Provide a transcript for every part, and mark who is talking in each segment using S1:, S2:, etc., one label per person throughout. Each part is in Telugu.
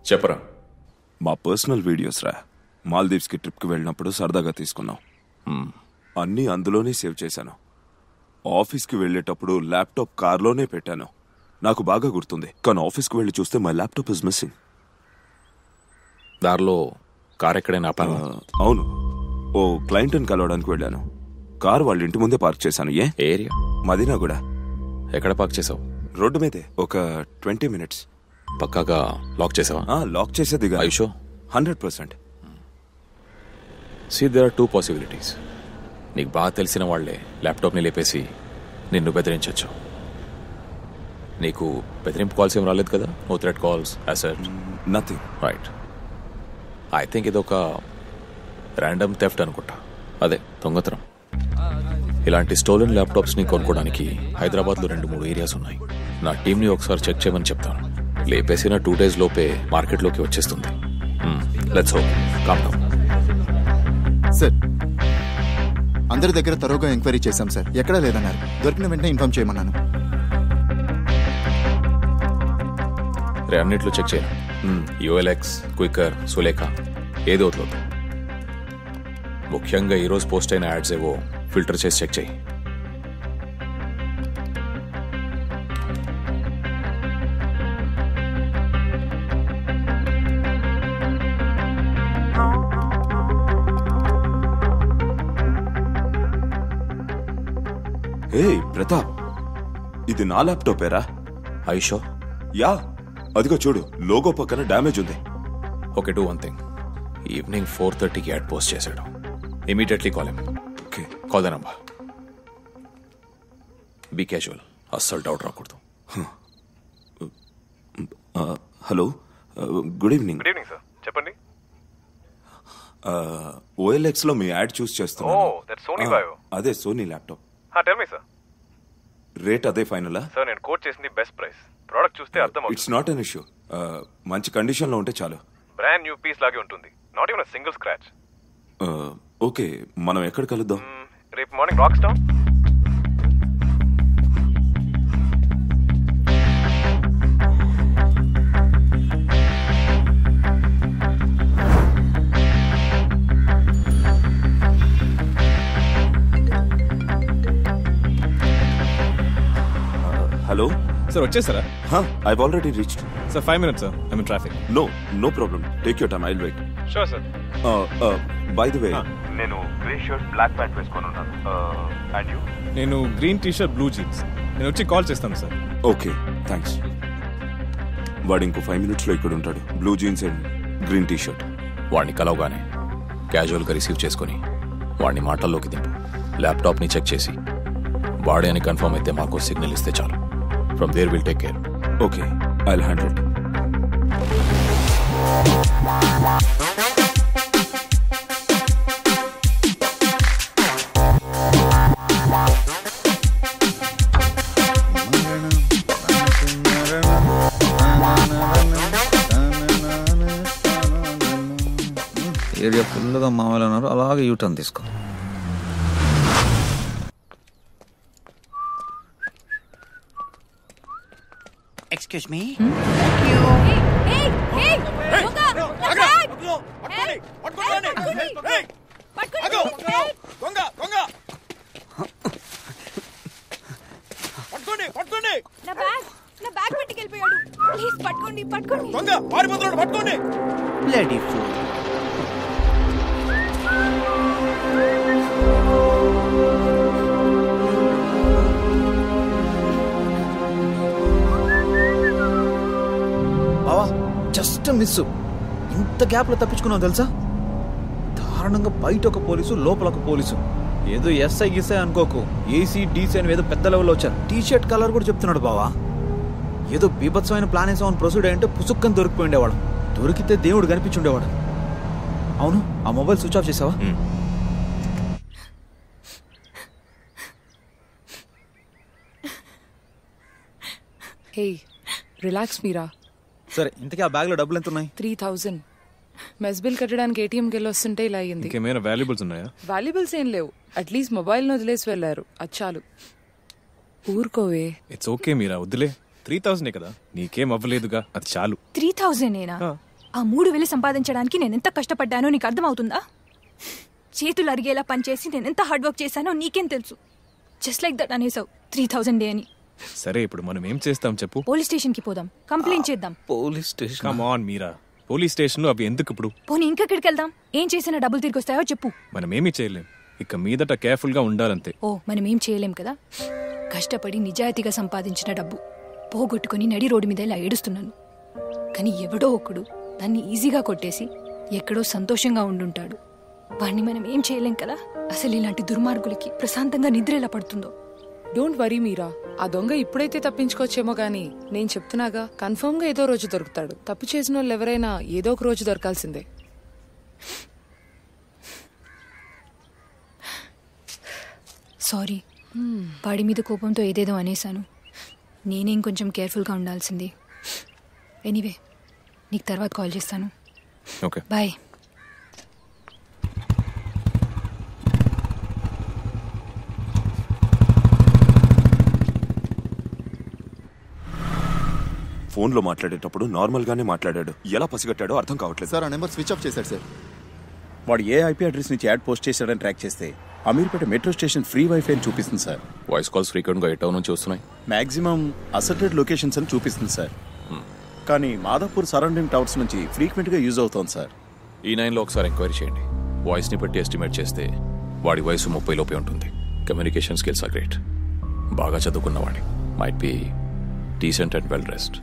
S1: చెప్పరా.
S2: మా పర్సనల్ వీడియోస్ రా. మాల్దీవ్స్కి ట్రిప్కి వెళ్ళినప్పుడు సరదాగా తీసుకున్నాం. అన్నీ అందులోనే సేవ్ చేశాను. ఆఫీస్కి వెళ్ళేటప్పుడు ల్యాప్టాప్ కార్లోనే పెట్టాను. నాకు బాగా గుర్తుంది. కానీ ఆఫీస్కి వెళ్ళి చూస్తే మై ల్యాప్టాప్ ఇస్ మిస్సింగ్.
S1: దారిలో కార్ ఎక్కడైనా ఆపాను?
S2: అవును, ఓ క్లయింట్ని కలవడానికి వెళ్ళాను. కార్ వాళ్ళ ఇంటి ముందే పార్క్ చేశాను.
S1: ఏరియా?
S2: మదీనా కూడా.
S1: ఎక్కడ పార్క్ చేసావు?
S2: రోడ్డు మీదే. ఒక 20 minutes.
S1: పక్కాగా లాక్ చేసావా?
S2: లాక్ చేసేది.
S1: IShow
S2: 100%.
S1: See, there are two possibilities. నీకు బాగా తెలిసిన వాళ్లే ల్యాప్టాప్ని లేపేసి నిన్ను బెదిరించవచ్చు. నీకు బెదిరింపు కాల్స్ ఏం రాలేదు కదా? No threat calls, asset?
S2: Nothing.
S1: Right. I think ఇదొక ర్యాండమ్ థెఫ్ట్ అనుకుంటా. అదే దొంగతనం. ఇలాంటి స్టోలెన్ ల్యాప్టాప్స్ని కొనుక్కోవడానికి హైదరాబాద్లో 2-3 ఏరియాస్ ఉన్నాయి. నా టీంని ఒకసారి చెక్ చేయమని చెప్తాను. లేపేసిన 2 days లోపే మార్కెట్లోకి వచ్చేస్తుంది. Let's hope. Calm down.
S3: Sir, అందరి దగ్గర తరోగా ఎంక్వైరీ చేశాం సార్. ఎక్కడా లేదన్నారు. దొరికిన వెంటనే ఇన్ఫార్మ్ చేయమన్నాను.
S1: రే, అన్నిట్లో చెక్ చేయను. యూఎల్ఎక్స్, క్విక్కర్, సులేఖ ఏదో వదలొద్దు. ముఖ్యంగా ఈరోజు పోస్ట్ అయిన యాడ్స్ ఏవో ఫిల్టర్ చేసి చెక్ చేయి.
S2: ప్రతాప్, ఇది నా ల్యాప్టాపేరా?
S1: ఐషో?
S2: యా, అదిగో చూడు, లోగో పక్కన డ్యామేజ్ ఉంది.
S1: Okay, do one thing. Evening 4:30కి యాడ్ పోస్ట్ చేశాడు. Immediately call him.
S2: Okay,
S1: call the number. Be casual, అస్సలు డౌట్ రాకూడదు.
S2: Hello, good evening.
S4: Good evening sir, చెప్పండి.
S2: OLX లో మీ యాడ్ చూస్ చేస్తున్నాను.
S4: That Sony Vaio.
S2: అదే Sony laptop.
S4: Tell me sir.
S2: Rate అదే ఫైనలా?
S4: సార్, నేను కోట్ చేసింది బెస్ట్ ప్రైస్. ప్రోడక్ట్ చూస్తే అర్థం అవుతుంది.
S2: It's not an issue. మంచి కండిషన్ లో ఉంటే చాలు.
S4: బ్రాండ్ న్యూ పీస్ లాగే ఉంటుంది. Not even single scratch.
S2: Okay, మనం ఎక్కడ కలుద్దాం?
S4: రేపు morning rocks town.
S2: Hello
S5: sir, వచ్చేసారా?
S2: I've already reached.
S5: Sir 5 minutes sir. I'm in traffic.
S2: No problem. Take your time. I'll wait.
S4: Sure sir.
S2: By the way,
S4: నేను గ్రే షర్ట్ బ్లాక్ ప్యాంట్ వేసుకొని ఉన్నాను. And you?
S5: నేను గ్రీన్ టీ-షర్ట్, బ్లూ జీన్స్. నేను వచ్చి కాల్ చేస్తాను సార్.
S2: Okay, thanks. వాడు ఇంకో 5 minutes లో ఇక్కడ ఉంటాడు. Blue jeans and green T-shirt.
S1: వాడిని కలవగానే క్యాజువల్గా రిసీవ్ చేసుకుని వాడిని మాటల్లోకి దింపు. ల్యాప్టాప్ని చెక్ చేసి వాడే అని కన్ఫర్మ్ అయితే మాకు సిగ్నల్ ఇస్తే చాలు. From there will take care.
S2: Okay, I'll handle it.
S6: Area ఫుల్గా మామూలు అన్నారు. అలాగే యూటర్న్ తీసుకో.
S7: Excuse me? Bloody fool.
S6: Just miss. ఇంత గ్యాప్ లో తప్పించుకున్నావు తెలుసా? దారుణంగా బయట ఒక పోలీసు, లోపల ఒక పోలీసు. ఏదో ఎస్ఐ గిస్ఐ అనుకోకు. ఏసీ డీసీ అని ఏదో పెద్ద లెవెల్లో వచ్చారు. టీ-షర్ట్ కలర్ కూడా చెప్తున్నాడు బావా. ఏదో బీభత్సమైన ప్లాన్ వేసామని ప్రొసీడ్ అయ్యంటే పుసుక్కని దొరికిపోయిండేవాడు. దొరికితే దేవుడు కనిపించుండేవాడు. అవును, ఆ మొబైల్ స్విచ్ ఆఫ్ చేసావా?
S8: హే, రిలాక్స్ మీరా.
S6: సరే, ఇంతకీ ఆ బ్యాగ్ లో డబ్బులు ఎంత ఉన్నాయి?
S8: 3000. మెస్ బిల్ కట్టడానికి ఏటీఎంకి వెళ్ళి వస్తుంటే ఇలా అయ్యింది.
S5: ఇంకేమైనా వాల్యుబుల్స్ ఉన్నాయా?
S8: వాల్యుబుల్స్ ఏం లేవు. అట్లీస్ట్ మొబైల్ని వదిలేసి వెళ్ళారు. అచ్చాలు. ఊరుకోవే.
S5: ఇట్స్ ఓకే మీరా, వద్దులే. 3000 కదా, నీకేం అవ్వలేదుగా, అది చాలు.
S9: 3000 ఏనా? ఆ 3,000 సంపాదించడానికి నేనెంత కష్టపడ్డానో నీకు అర్థమవుతుందా? చేతులు అరిగేలా పనిచేసి నేనెంత హార్డ్ వర్క్ చేశానో నీకేం తెలుసు? జస్ట్ లైక్ దట్ అనేసావు 3,000 డే అని.
S5: సరే ఇప్పుడు మనం ఏం చేస్తాం చెప్పు.
S9: పోలీస్ స్టేషన్కి పోదాం, కంప్లైంట్ చేద్దాం.
S6: Police station?
S5: Come on Meera, police స్టేషన్లో అవి ఎందుకు ఇప్పుడు?
S9: పోనీ ఇంకెక్కడికి వెళ్దాం? ఏం చేసినా డబ్బులు తిరిగి వస్తాయో చెప్పు.
S5: మనం ఏమీ చేయలేం, ఇక మీదట కేర్ఫుల్గా ఉండాలంతే.
S9: ఓ మనం ఏం చేయలేం కదా. కష్టపడి నిజాయితీగా సంపాదించిన డబ్బు పోగొట్టుకుని నడి రోడ్డు మీద ఇలా ఏడుస్తున్నాను. కానీ ఎవడో ఒకడు దాన్ని ఈజీగా కొట్టేసి ఎక్కడో సంతోషంగా ఉండుంటాడు. వాణ్ణి మనం ఏం చేయలేం కదా. అసలు ఇలాంటి దుర్మార్గులకి ప్రశాంతంగా నిద్ర ఎలా పడుతుందో.
S8: డోంట్ వరీ మీరా, ఆ దొంగ ఇప్పుడైతే తప్పించుకోవచ్చేమో గానీ నేను చెప్తున్నాగా, కన్ఫర్మ్ గా ఏదో రోజు దొరుకుతాడు. తప్పు చేసిన వాళ్ళు ఎవరైనా ఏదో ఒక రోజు దొరకాల్సిందే.
S9: సారీ, వాడి మీద కోపంతో ఏదేదో అనేశాను. నేనేం కొంచెం కేర్ఫుల్గా ఉండాల్సింది. ఎనీవే, నీకు తర్వాత కాల్ చేస్తాను.
S5: Okay,
S9: bye.
S2: ఫోన్లో మాట్లాడేటప్పుడు నార్మల్గానే మాట్లాడాడు. ఎలా పసిగట్టాడో అర్థం కావట్లేదు
S3: సార్. ఆ నెంబర్ స్విచ్ ఆఫ్ చేశాడు సార్.
S10: వాడు ఏ ఐపీ అడ్రస్ నుంచి యాడ్ పోస్ట్ చేశాడని ట్రాక్ చేస్తే Ameerpet metro station free wifi అని చూపిస్తుంది సార్.
S1: వాయిస్ కాల్స్ ఫ్రీక్వెంట్గా ఏ టౌన్ నుంచి వస్తున్నాయి?
S10: మాక్సిమం అసర్టెడ్ లొకేషన్స్ అని చూపిస్తుంది సార్. కానీ మాదాపూర్ సరౌండింగ్ టవర్స్ నుంచి ఫ్రీక్వెంట్గా యూజ్ అవుతోంది సార్.
S1: ఈ 9లో ఒకసారి ఎంక్వైరీ చేయండి. వాయిస్ని బట్టి ఎస్టిమేట్ చేస్తే వాడి వయసు 30 లోపే ఉంటుంది. Communication skills are great. బాగా చదువుకున్నవాడి. Might be decent and well dressed.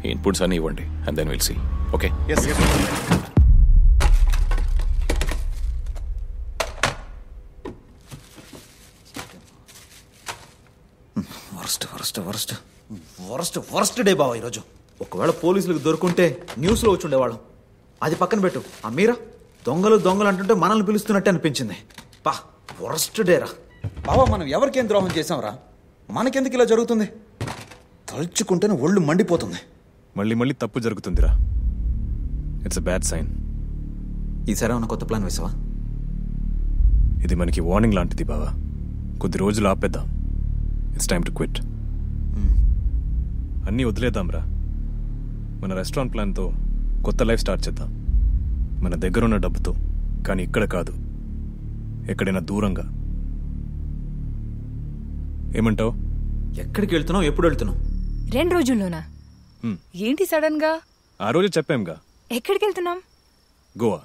S1: ఈ ఇన్పుట్స్ అన్నీ ఇవ్వండి and then will see. Okay?
S6: Worst day బావా ఈరోజు. ఒకవేళ పోలీసులకు దొరుకుంటే న్యూస్లో వచ్చి ఉండేవాళ్ళం. అది పక్కన పెట్టు. ఆ మీరా దొంగలు దొంగలు అంటుంటే మనల్ని పిలుస్తున్నట్టే అనిపించింది. పా, వర్స్ట్ డేరా బావా. మనం ఎవరికేం ద్రోహం చేసాంరా? మనకెందుకు ఇలా జరుగుతుంది? తలుచుకుంటేనే ఒళ్ళు మండిపోతుంది.
S5: మళ్ళీ మళ్ళీ తప్పు జరుగుతుందిరా. It's a bad sign.
S6: ఈసారి ఏమన్నా కొత్త ప్లాన్ వేసావా?
S5: ఇది మనకి వార్నింగ్ లాంటిది బావా. కొద్ది రోజులు ఆపేద్దాం. It's time to quit. అన్నీ వదిలేద్దాంరా. మన రెస్టారెంట్ ప్లాన్తో కొత్త లైఫ్ స్టార్ట్ చేద్దాం. మన దగ్గరున్న డబ్బుతో. కానీ ఇక్కడ కాదు, ఎక్కడైనా దూరంగా. ఏమంటావు?
S6: ఎక్కడికి వెళ్తున్నావు? ఎప్పుడు వెళ్తున్నావు?
S9: 2 రోజుల్లోనా?
S8: ఏంటి సడన్ గా?
S5: ఆ రోజు చెప్పాంగా.
S9: ఎక్కడికి వెళ్తున్నాం?
S5: గోవా.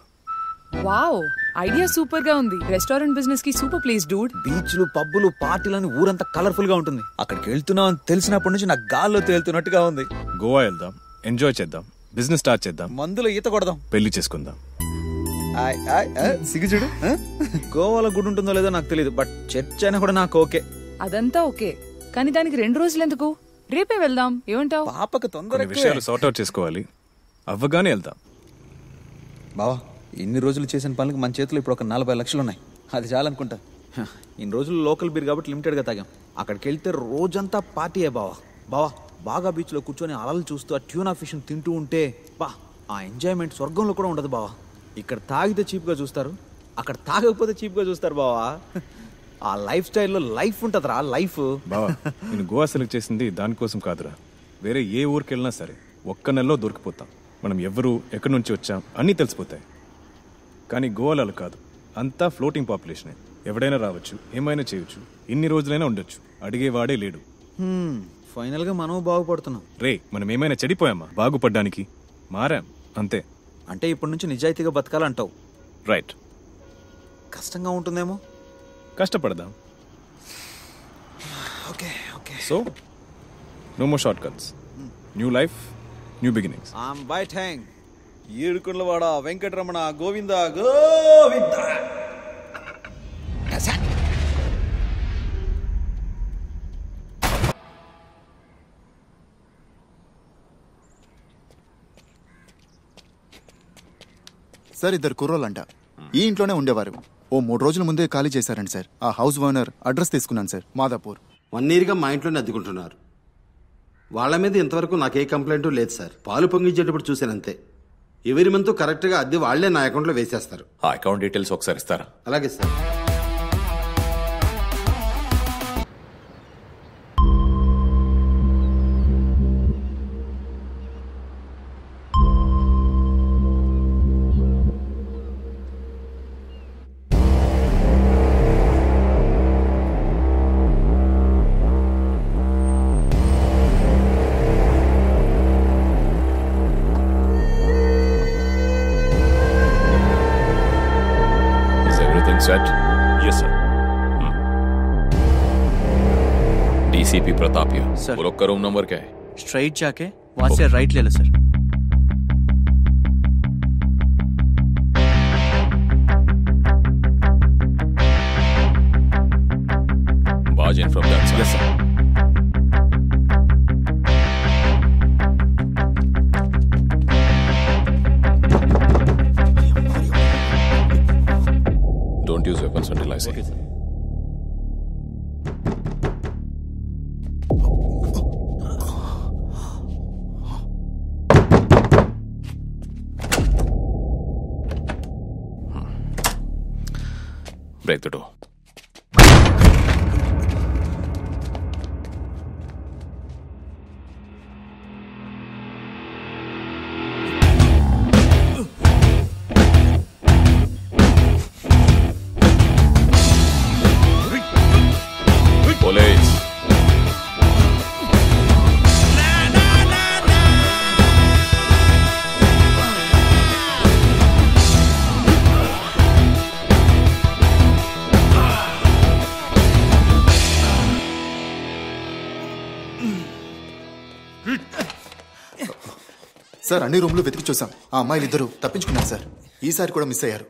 S8: వావ్, ఐడియా సూపర్ గా ఉంది. రెస్టారెంట్ బిజినెస్ కి సూపర్ ప్లేస్ డూడ్.
S6: బీచ్లు, పబ్బులు, పార్టీలని ఊరంతా కలర్ఫుల్ గా ఉంటుంది. అక్కడికి వెళ్తున్నాం అని తెలిసినప్పటి నుంచి నాకు గాల్లో తేలుతున్నట్టుగా ఉంది.
S5: గోవా వెళ్దాం, ఎంజాయ్ చేద్దాం, బిజినెస్ స్టార్ట్ చేద్దాం,
S6: మందులో ఈత కొడదాం,
S5: పెళ్లి చేసుకుందాం.
S6: సిగ్గుచుడు. గోవాలో గుడి ఉంటుందో లేదో నాకు తెలియదు, బట్ చర్చ్ అయినా కూడా నాకు ఓకే.
S8: అదంతా ఓకే, కానీ దానికి 2 రోజులు ఎందుకు? రేపే వెళ్దాం. ఏమంటావు?
S6: పాపకు
S5: కొన్ని
S6: తొందర
S5: విషయాలు సార్ట్ అవుట్ చేసుకోవాలి. అవ్వగానే వెళ్దాం.
S6: బావా, ఇన్ని రోజులు చేసిన పనులకు మన చేతిలో ఇప్పుడు ఒక 40 లక్షలు ఉన్నాయి. అది చాలనుకుంటా. ఇన్ని రోజులు లోకల్ బీర్ కాబట్టి లిమిటెడ్గా తాగాం. అక్కడికి వెళ్తే రోజంతా పార్టీయే బావా. బావా, బాగా బీచ్లో కూర్చొని అలలు చూస్తూ ఆ ట్యూనా ఫిష్ని తింటూ ఉంటే బా, ఆ ఎంజాయ్మెంట్ స్వర్గంలో కూడా ఉండదు బావా. ఇక్కడ తాగితే చీప్గా చూస్తారు, అక్కడ తాగకపోతే చీప్గా చూస్తారు బావా. ఆ లైఫ్ స్టైల్లో లైఫ్ ఉంటుందిరా, లైఫ్.
S5: బావా, నేను గోవా సెలెక్ట్ చేసింది దానికోసం కాదురా. వేరే ఏ ఊరికి వెళ్ళినా సరే ఒక్క నెలలో దొరికిపోతాం. మనం ఎవరు, ఎక్కడి నుంచి వచ్చాం అన్నీ తెలిసిపోతాయి. కానీ గోవాలో అలా కాదు. అంతా ఫ్లోటింగ్ పాపులేషనే. ఎవడైనా రావచ్చు, ఏమైనా చేయొచ్చు, ఎన్ని రోజులైనా ఉండొచ్చు. అడిగేవాడే లేడు.
S6: ఫైనల్గా మనం బాగుపడుతున్నాం.
S5: రే, మనం ఏమైనా చెడిపోయామా? బాగుపడ్డానికి మారాం అంతే.
S6: అంటే ఇప్పటి నుంచి నిజాయితీగా బతకాలంటావు.
S5: రైట్.
S6: కష్టంగా ఉంటుందేమో.
S5: కష్టపడదాం.
S6: Okay okay.
S5: So no more short cuts. New life, new beginnings.
S6: Bye thank ఏడుకుండ్లవాడ వెంకటరమణ గోవింద గోవింద.
S3: సార్, 2 కుర్రోళ్ళంట. ఈ ఇంట్లోనే ఉండేవారు. ఓ 3 రోజుల ముందే ఖాళీ చేశారండి సార్. ఆ హౌస్ ఓనర్ అడ్రస్ తీసుకున్నాను సార్. మాదాపూర్.
S11: 1 yearగా మా ఇంట్లోనే అద్దెకుంటున్నారు. వాళ్ళ మీద ఇంతవరకు నాకే కంప్లైంట్ లేదు సార్. పాలు పొంగించేటప్పుడు చూశానంతే. ఎవరి మంత్ కరెక్ట్గా అద్దె వాళ్లే నా అకౌంట్లో వేసేస్తారు.
S1: ఆ అకౌంట్ డీటెయిల్స్ ఒకసారి ఇస్తారా?
S11: అలాగే sir.
S1: Everything set?
S2: Yes, sir.
S1: DCP Pratapiya
S6: sir.
S1: वो लोग का रूम नंबर क्या है?
S6: स्ट्राइट जाके वहां से राइट ले लो sir.
S1: Barge in from that side.
S6: Yes, sir.
S1: Don't use weapons until I say.
S6: Okay, sir.
S1: Break the door. Police.
S3: Sir అన్ని రూమ్లు వెతికి చూసాం. ఆ అమ్మాయిలు ఇద్దరు తప్పించుకున్నారు సార్. ఈసారి కూడా మిస్ అయ్యారు.